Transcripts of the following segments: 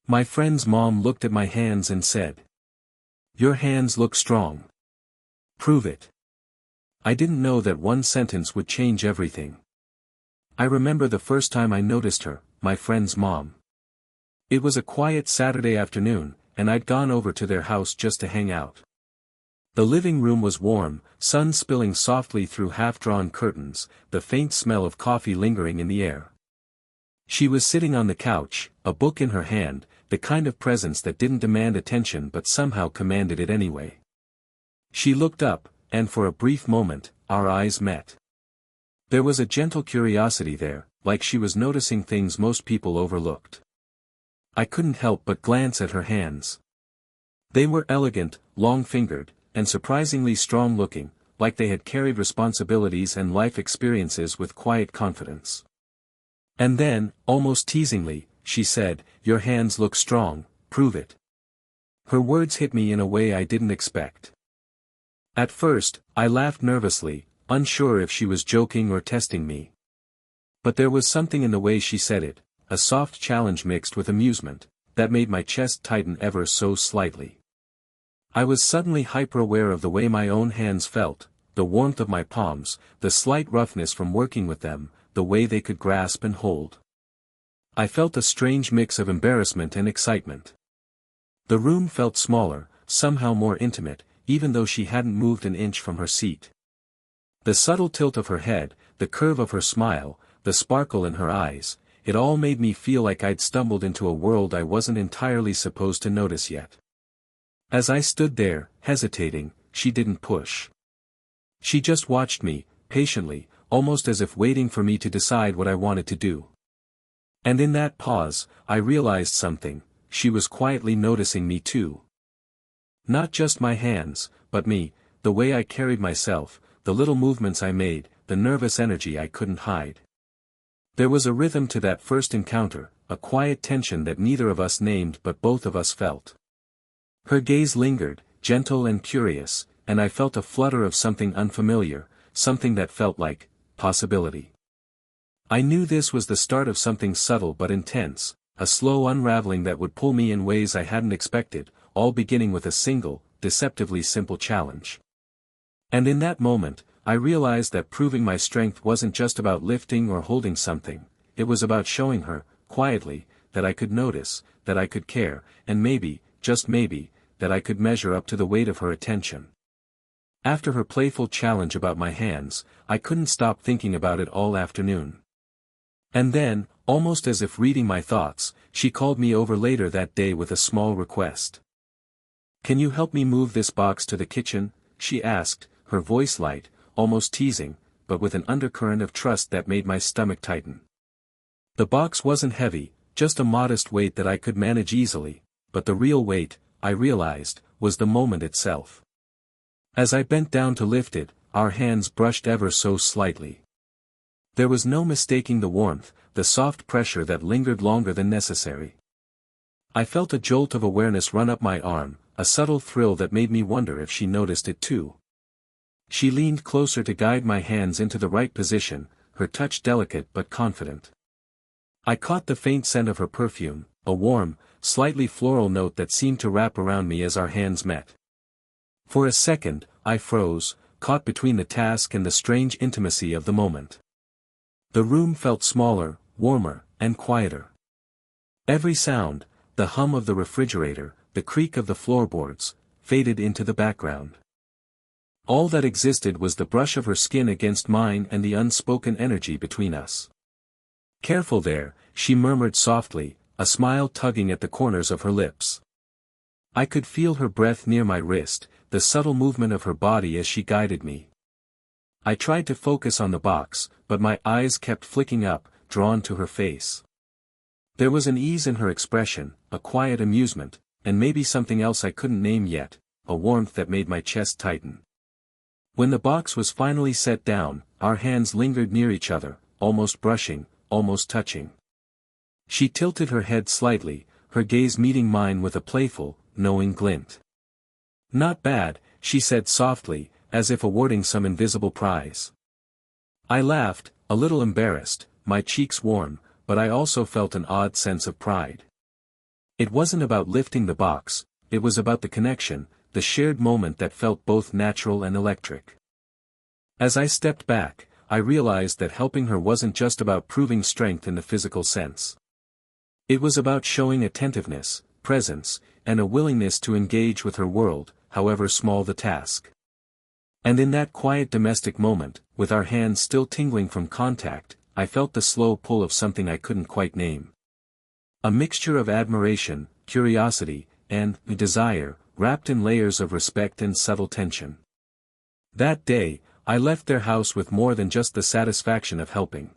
My friend's mom looked at my hands and said, "Your hands look strong. Prove it." I didn't know that one sentence would change everything. I remember the first time I noticed her, my friend's mom. It was a quiet Saturday afternoon, and I'd gone over to their house just to hang out. The living room was warm, sun spilling softly through half-drawn curtains, the faint smell of coffee lingering in the air. She was sitting on the couch, a book in her hand, the kind of presence that didn't demand attention but somehow commanded it anyway. She looked up, and for a brief moment, our eyes met. There was a gentle curiosity there, like she was noticing things most people overlooked. I couldn't help but glance at her hands. They were elegant, long-fingered, and surprisingly strong-looking, like they had carried responsibilities and life experiences with quiet confidence. And then, almost teasingly, she said, "Your hands look strong, prove it." Her words hit me in a way I didn't expect. At first, I laughed nervously, unsure if she was joking or testing me. But there was something in the way she said it, a soft challenge mixed with amusement, that made my chest tighten ever so slightly. I was suddenly hyper-aware of the way my own hands felt, the warmth of my palms, the slight roughness from working with them, the way they could grasp and hold. I felt a strange mix of embarrassment and excitement. The room felt smaller, somehow more intimate, even though she hadn't moved an inch from her seat. The subtle tilt of her head, the curve of her smile, the sparkle in her eyes, it all made me feel like I'd stumbled into a world I wasn't entirely supposed to notice yet. As I stood there, hesitating, she didn't push. She just watched me, patiently, almost as if waiting for me to decide what I wanted to do. And in that pause, I realized something: she was quietly noticing me too. Not just my hands, but me, the way I carried myself, the little movements I made, the nervous energy I couldn't hide. There was a rhythm to that first encounter, a quiet tension that neither of us named but both of us felt. Her gaze lingered, gentle and curious, and I felt a flutter of something unfamiliar, something that felt like possibility. I knew this was the start of something subtle but intense, a slow unraveling that would pull me in ways I hadn't expected, all beginning with a single, deceptively simple challenge. And in that moment, I realized that proving my strength wasn't just about lifting or holding something, it was about showing her, quietly, that I could notice, that I could care, and maybe, just maybe, that I could measure up to the weight of her attention. After her playful challenge about my hands, I couldn't stop thinking about it all afternoon. And then, almost as if reading my thoughts, she called me over later that day with a small request. "Can you help me move this box to the kitchen?" she asked, her voice light, almost teasing, but with an undercurrent of trust that made my stomach tighten. The box wasn't heavy, just a modest weight that I could manage easily, but the real weight, I realized, was the moment itself. As I bent down to lift it, our hands brushed ever so slightly. There was no mistaking the warmth, the soft pressure that lingered longer than necessary. I felt a jolt of awareness run up my arm, a subtle thrill that made me wonder if she noticed it too. She leaned closer to guide my hands into the right position, her touch delicate but confident. I caught the faint scent of her perfume, a warm, slightly floral note that seemed to wrap around me as our hands met. For a second, I froze, caught between the task and the strange intimacy of the moment. The room felt smaller, warmer, and quieter. Every sound, the hum of the refrigerator, the creak of the floorboards, faded into the background. All that existed was the brush of her skin against mine and the unspoken energy between us. "Careful there," she murmured softly, a smile tugging at the corners of her lips. I could feel her breath near my wrist, the subtle movement of her body as she guided me. I tried to focus on the box, but my eyes kept flicking up, drawn to her face. There was an ease in her expression, a quiet amusement, and maybe something else I couldn't name yet, a warmth that made my chest tighten. When the box was finally set down, our hands lingered near each other, almost brushing, almost touching. She tilted her head slightly, her gaze meeting mine with a playful, knowing glint. "Not bad," she said softly, as if awarding some invisible prize. I laughed, a little embarrassed, my cheeks warm, but I also felt an odd sense of pride. It wasn't about lifting the box, it was about the connection, the shared moment that felt both natural and electric. As I stepped back, I realized that helping her wasn't just about proving strength in the physical sense. It was about showing attentiveness, presence, and a willingness to engage with her world, however small the task. And in that quiet domestic moment, with our hands still tingling from contact, I felt the slow pull of something I couldn't quite name. A mixture of admiration, curiosity, and desire, wrapped in layers of respect and subtle tension. That day, I left their house with more than just the satisfaction of helping.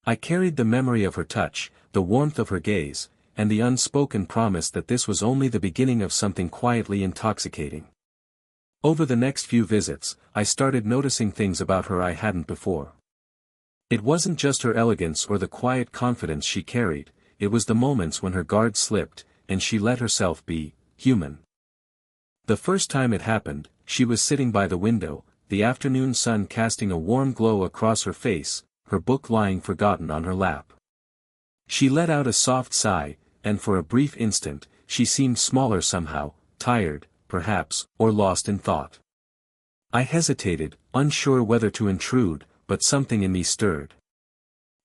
I carried the memory of her touch, the warmth of her gaze, and the unspoken promise that this was only the beginning of something quietly intoxicating. Over the next few visits, I started noticing things about her I hadn't before. It wasn't just her elegance or the quiet confidence she carried, it was the moments when her guard slipped, and she let herself be human. The first time it happened, she was sitting by the window, the afternoon sun casting a warm glow across her face, her book lying forgotten on her lap. She let out a soft sigh, and for a brief instant, she seemed smaller somehow, tired, perhaps, or lost in thought. I hesitated, unsure whether to intrude, but something in me stirred.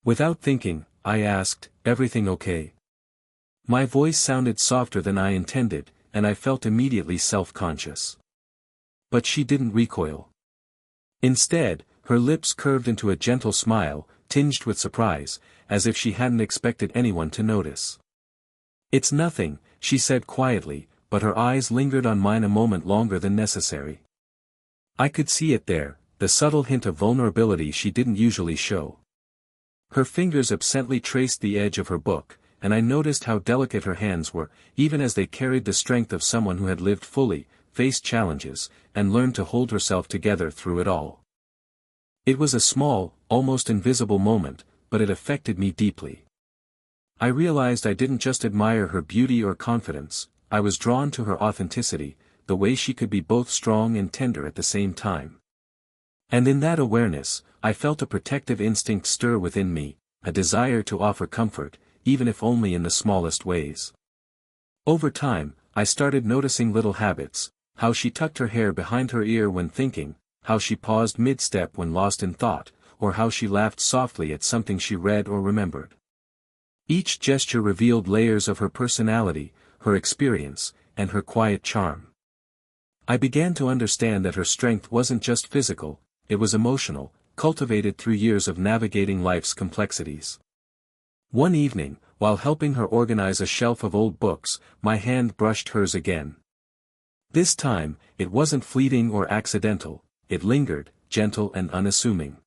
Without thinking, I asked, "Everything okay?" My voice sounded softer than I intended, and I felt immediately self-conscious. But she didn't recoil. Instead, her lips curved into a gentle smile, tinged with surprise, as if she hadn't expected anyone to notice. "It's nothing," she said quietly, but her eyes lingered on mine a moment longer than necessary. I could see it there, the subtle hint of vulnerability she didn't usually show. Her fingers absently traced the edge of her book, and I noticed how delicate her hands were, even as they carried the strength of someone who had lived fully, faced challenges, and learned to hold herself together through it all. It was a small, almost invisible moment, but it affected me deeply. I realized I didn't just admire her beauty or confidence, I was drawn to her authenticity, the way she could be both strong and tender at the same time. And in that awareness, I felt a protective instinct stir within me, a desire to offer comfort, even if only in the smallest ways. Over time, I started noticing little habits, how she tucked her hair behind her ear when thinking, how she paused mid-step when lost in thought, or how she laughed softly at something she read or remembered. Each gesture revealed layers of her personality, her experience, and her quiet charm. I began to understand that her strength wasn't just physical, it was emotional, cultivated through years of navigating life's complexities. One evening, while helping her organize a shelf of old books, my hand brushed hers again. This time, it wasn't fleeting or accidental, it lingered, gentle and unassuming.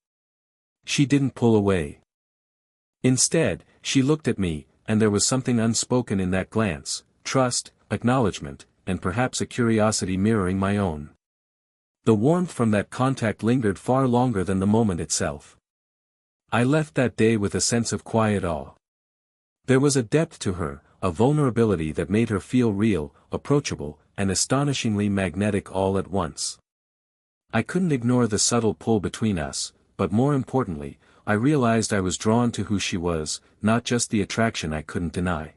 She didn't pull away. Instead, she looked at me, and there was something unspoken in that glance, trust, acknowledgement, and perhaps a curiosity mirroring my own. The warmth from that contact lingered far longer than the moment itself. I left that day with a sense of quiet awe. There was a depth to her, a vulnerability that made her feel real, approachable, and astonishingly magnetic all at once. I couldn't ignore the subtle pull between us, but more importantly, I realized I was drawn to who she was, not just the attraction I couldn't deny.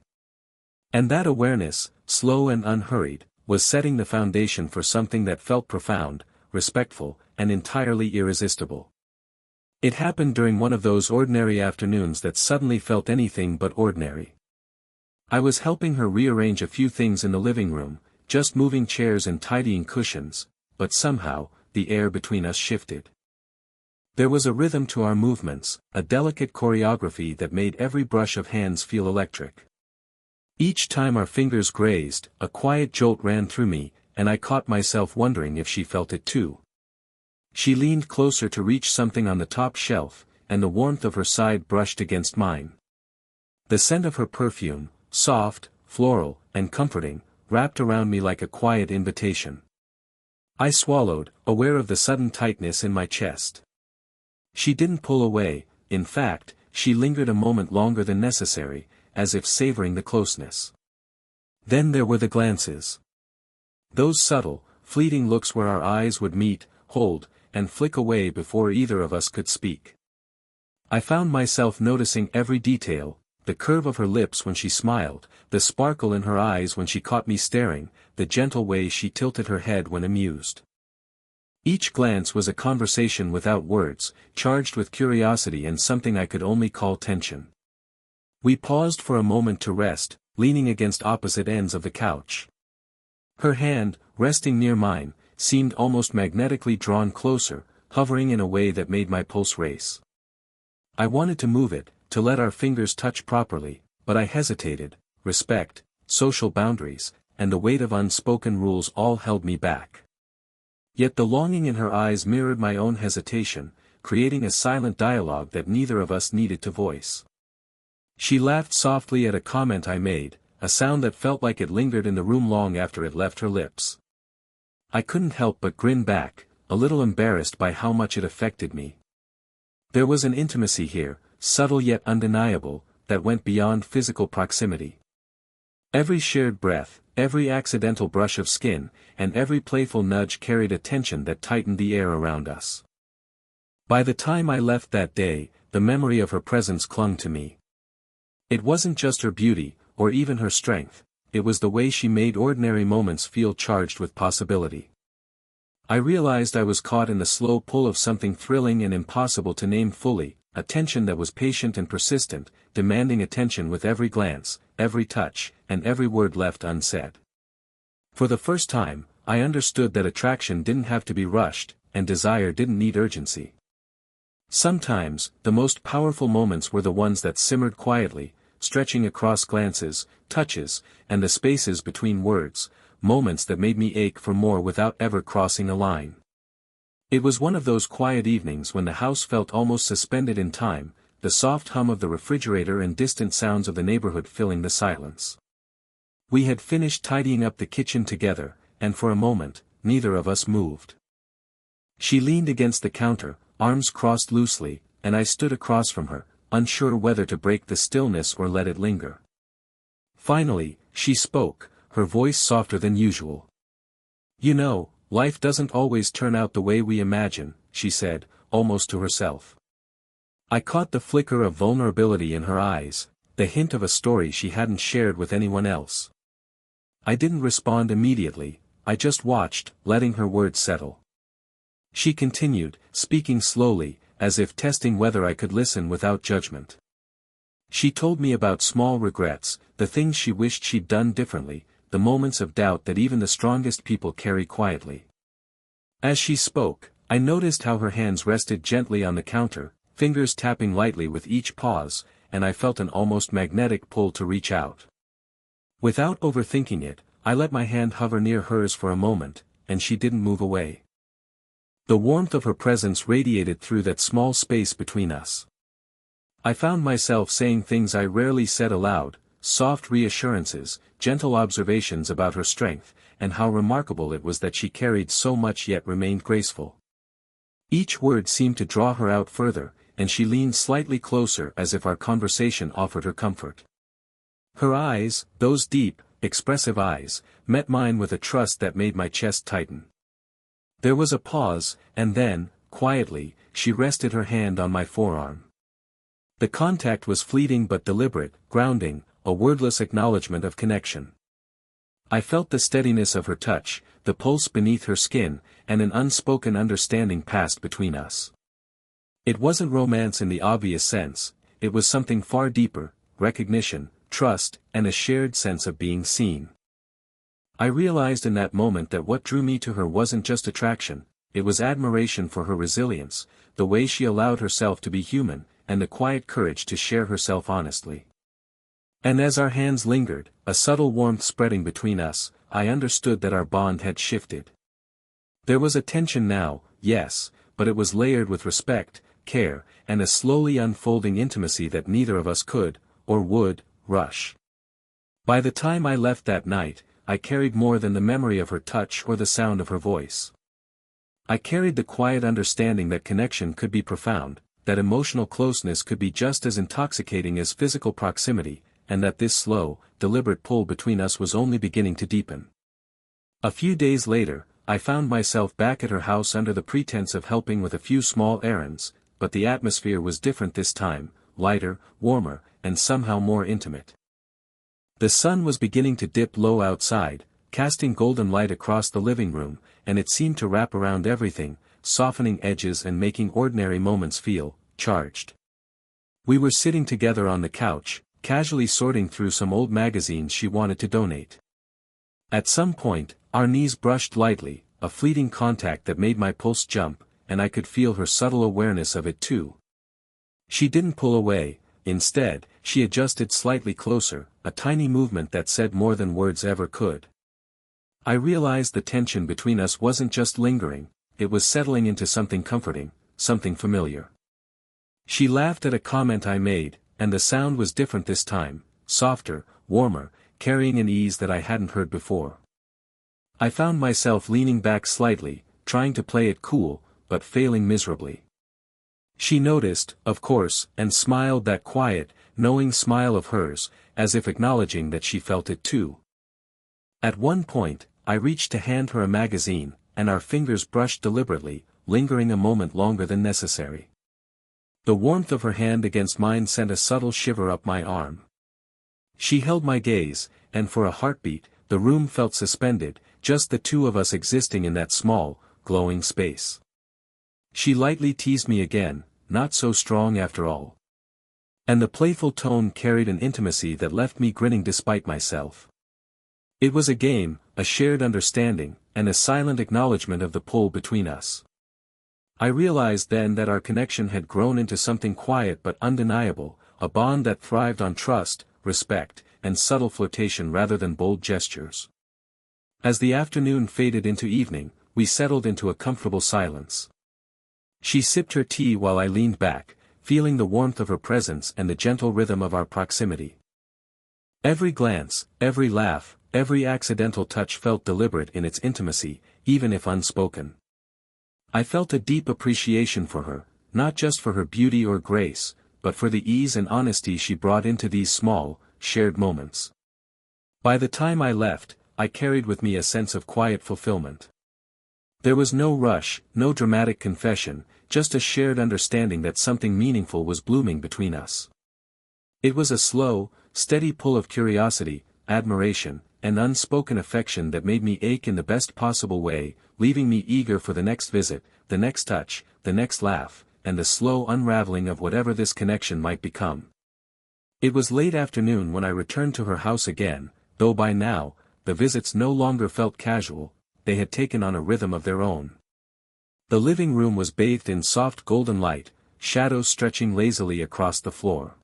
And that awareness, slow and unhurried, was setting the foundation for something that felt profound, respectful, and entirely irresistible. It happened during one of those ordinary afternoons that suddenly felt anything but ordinary. I was helping her rearrange a few things in the living room, just moving chairs and tidying cushions, but somehow, the air between us shifted. There was a rhythm to our movements, a delicate choreography that made every brush of hands feel electric. Each time our fingers grazed, a quiet jolt ran through me, and I caught myself wondering if she felt it too. She leaned closer to reach something on the top shelf, and the warmth of her side brushed against mine. The scent of her perfume, soft, floral, and comforting, wrapped around me like a quiet invitation. I swallowed, aware of the sudden tightness in my chest. She didn't pull away, in fact, she lingered a moment longer than necessary, as if savoring the closeness. Then there were the glances. Those subtle, fleeting looks where our eyes would meet, hold, and flick away before either of us could speak. I found myself noticing every detail, the curve of her lips when she smiled, the sparkle in her eyes when she caught me staring, the gentle way she tilted her head when amused. Each glance was a conversation without words, charged with curiosity and something I could only call tension. We paused for a moment to rest, leaning against opposite ends of the couch. Her hand, resting near mine, seemed almost magnetically drawn closer, hovering in a way that made my pulse race. I wanted to move it, to let our fingers touch properly, but I hesitated. Respect, social boundaries, and the weight of unspoken rules all held me back. Yet the longing in her eyes mirrored my own hesitation, creating a silent dialogue that neither of us needed to voice. She laughed softly at a comment I made, a sound that felt like it lingered in the room long after it left her lips. I couldn't help but grin back, a little embarrassed by how much it affected me. There was an intimacy here, subtle yet undeniable, that went beyond physical proximity. Every shared breath, every accidental brush of skin, and every playful nudge carried a tension that tightened the air around us. By the time I left that day, the memory of her presence clung to me. It wasn't just her beauty, or even her strength, it was the way she made ordinary moments feel charged with possibility. I realized I was caught in the slow pull of something thrilling and impossible to name fully, a tension that was patient and persistent, demanding attention with every glance, every touch, and every word left unsaid. For the first time, I understood that attraction didn't have to be rushed, and desire didn't need urgency. Sometimes, the most powerful moments were the ones that simmered quietly, stretching across glances, touches, and the spaces between words, moments that made me ache for more without ever crossing a line. It was one of those quiet evenings when the house felt almost suspended in time, the soft hum of the refrigerator and distant sounds of the neighborhood filling the silence. We had finished tidying up the kitchen together, and for a moment, neither of us moved. She leaned against the counter, arms crossed loosely, and I stood across from her, unsure whether to break the stillness or let it linger. Finally, she spoke, her voice softer than usual. "You know, life doesn't always turn out the way we imagine," she said, almost to herself. I caught the flicker of vulnerability in her eyes, the hint of a story she hadn't shared with anyone else. I didn't respond immediately, I just watched, letting her words settle. She continued, speaking slowly, as if testing whether I could listen without judgment. She told me about small regrets, the things she wished she'd done differently, the moments of doubt that even the strongest people carry quietly. As she spoke, I noticed how her hands rested gently on the counter, fingers tapping lightly with each pause, and I felt an almost magnetic pull to reach out. Without overthinking it, I let my hand hover near hers for a moment, and she didn't move away. The warmth of her presence radiated through that small space between us. I found myself saying things I rarely said aloud, soft reassurances, gentle observations about her strength, and how remarkable it was that she carried so much yet remained graceful. Each word seemed to draw her out further, and she leaned slightly closer as if our conversation offered her comfort. Her eyes, those deep, expressive eyes, met mine with a trust that made my chest tighten. There was a pause, and then, quietly, she rested her hand on my forearm. The contact was fleeting but deliberate, grounding, a wordless acknowledgement of connection. I felt the steadiness of her touch, the pulse beneath her skin, and an unspoken understanding passed between us. It wasn't romance in the obvious sense, it was something far deeper, recognition, trust, and a shared sense of being seen. I realized in that moment that what drew me to her wasn't just attraction, it was admiration for her resilience, the way she allowed herself to be human, and the quiet courage to share herself honestly. And as our hands lingered, a subtle warmth spreading between us, I understood that our bond had shifted. There was a tension now, yes, but it was layered with respect, care, and a slowly unfolding intimacy that neither of us could, or would, rush. By the time I left that night, I carried more than the memory of her touch or the sound of her voice. I carried the quiet understanding that connection could be profound, that emotional closeness could be just as intoxicating as physical proximity, and that this slow, deliberate pull between us was only beginning to deepen. A few days later, I found myself back at her house under the pretense of helping with a few small errands, but the atmosphere was different this time, lighter, warmer, and somehow more intimate. The sun was beginning to dip low outside, casting golden light across the living room, and it seemed to wrap around everything, softening edges and making ordinary moments feel charged. We were sitting together on the couch, casually sorting through some old magazines she wanted to donate. At some point, our knees brushed lightly, a fleeting contact that made my pulse jump, and I could feel her subtle awareness of it too. She didn't pull away. Instead, she adjusted slightly closer, a tiny movement that said more than words ever could. I realized the tension between us wasn't just lingering, it was settling into something comforting, something familiar. She laughed at a comment I made, and the sound was different this time, softer, warmer, carrying an ease that I hadn't heard before. I found myself leaning back slightly, trying to play it cool, but failing miserably. She noticed, of course, and smiled, that quiet, knowing smile of hers, as if acknowledging that she felt it too. At one point, I reached to hand her a magazine, and our fingers brushed deliberately, lingering a moment longer than necessary. The warmth of her hand against mine sent a subtle shiver up my arm. She held my gaze, and for a heartbeat, the room felt suspended, just the two of us existing in that small, glowing space. She lightly teased me again, not so strong after all. And the playful tone carried an intimacy that left me grinning despite myself. It was a game, a shared understanding, and a silent acknowledgement of the pull between us. I realized then that our connection had grown into something quiet but undeniable, a bond that thrived on trust, respect, and subtle flirtation rather than bold gestures. As the afternoon faded into evening, we settled into a comfortable silence. She sipped her tea while I leaned back, feeling the warmth of her presence and the gentle rhythm of our proximity. Every glance, every laugh, every accidental touch felt deliberate in its intimacy, even if unspoken. I felt a deep appreciation for her, not just for her beauty or grace, but for the ease and honesty she brought into these small, shared moments. By the time I left, I carried with me a sense of quiet fulfillment. There was no rush, no dramatic confession, just a shared understanding that something meaningful was blooming between us. It was a slow, steady pull of curiosity, admiration, and unspoken affection that made me ache in the best possible way, leaving me eager for the next visit, the next touch, the next laugh, and the slow unraveling of whatever this connection might become. It was late afternoon when I returned to her house again, though by now, the visits no longer felt casual, they had taken on a rhythm of their own. The living room was bathed in soft golden light, shadows stretching lazily across the floor.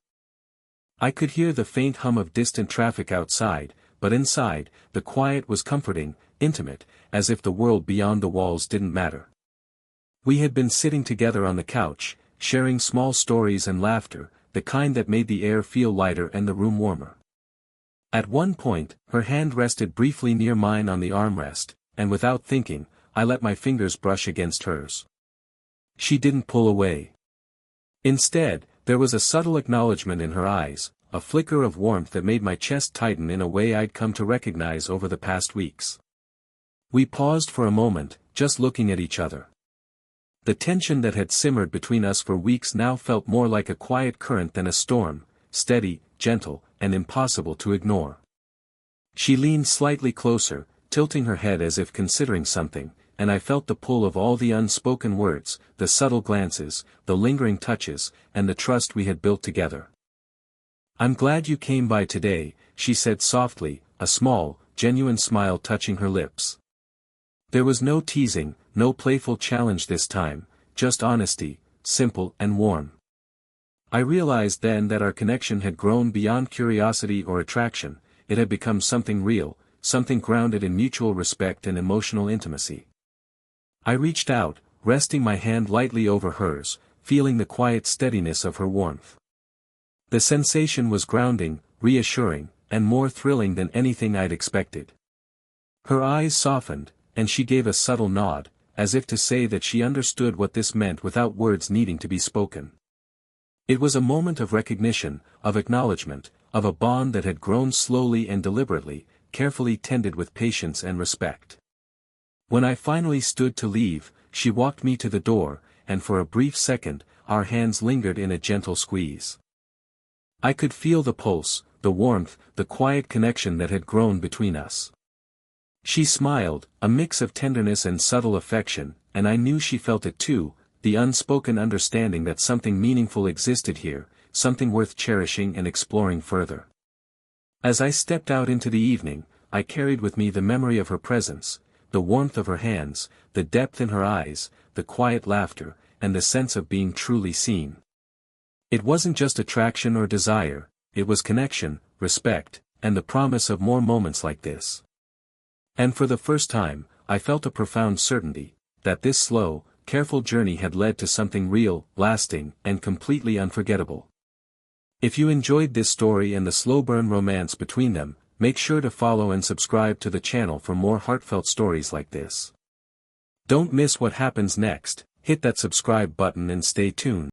I could hear the faint hum of distant traffic outside, but inside, the quiet was comforting, intimate, as if the world beyond the walls didn't matter. We had been sitting together on the couch, sharing small stories and laughter, the kind that made the air feel lighter and the room warmer. At one point, her hand rested briefly near mine on the armrest, and without thinking, I let my fingers brush against hers. She didn't pull away. Instead, there was a subtle acknowledgement in her eyes, a flicker of warmth that made my chest tighten in a way I'd come to recognize over the past weeks. We paused for a moment, just looking at each other. The tension that had simmered between us for weeks now felt more like a quiet current than a storm, steady, gentle, and impossible to ignore. She leaned slightly closer, tilting her head as if considering something, and I felt the pull of all the unspoken words, the subtle glances, the lingering touches, and the trust we had built together. "I'm glad you came by today," she said softly, a small, genuine smile touching her lips. There was no teasing, no playful challenge this time, just honesty, simple and warm. I realized then that our connection had grown beyond curiosity or attraction, it had become something real, something grounded in mutual respect and emotional intimacy. I reached out, resting my hand lightly over hers, feeling the quiet steadiness of her warmth. The sensation was grounding, reassuring, and more thrilling than anything I'd expected. Her eyes softened, and she gave a subtle nod, as if to say that she understood what this meant without words needing to be spoken. It was a moment of recognition, of acknowledgement, of a bond that had grown slowly and deliberately, carefully tended with patience and respect. When I finally stood to leave, she walked me to the door, and for a brief second, our hands lingered in a gentle squeeze. I could feel the pulse, the warmth, the quiet connection that had grown between us. She smiled, a mix of tenderness and subtle affection, and I knew she felt it too, the unspoken understanding that something meaningful existed here, something worth cherishing and exploring further. As I stepped out into the evening, I carried with me the memory of her presence, the warmth of her hands, the depth in her eyes, the quiet laughter, and the sense of being truly seen. It wasn't just attraction or desire, it was connection, respect, and the promise of more moments like this. And for the first time, I felt a profound certainty, that this slow, careful journey had led to something real, lasting, and completely unforgettable. If you enjoyed this story and the slow burn romance between them, make sure to follow and subscribe to the channel for more heartfelt stories like this. Don't miss what happens next, hit that subscribe button and stay tuned.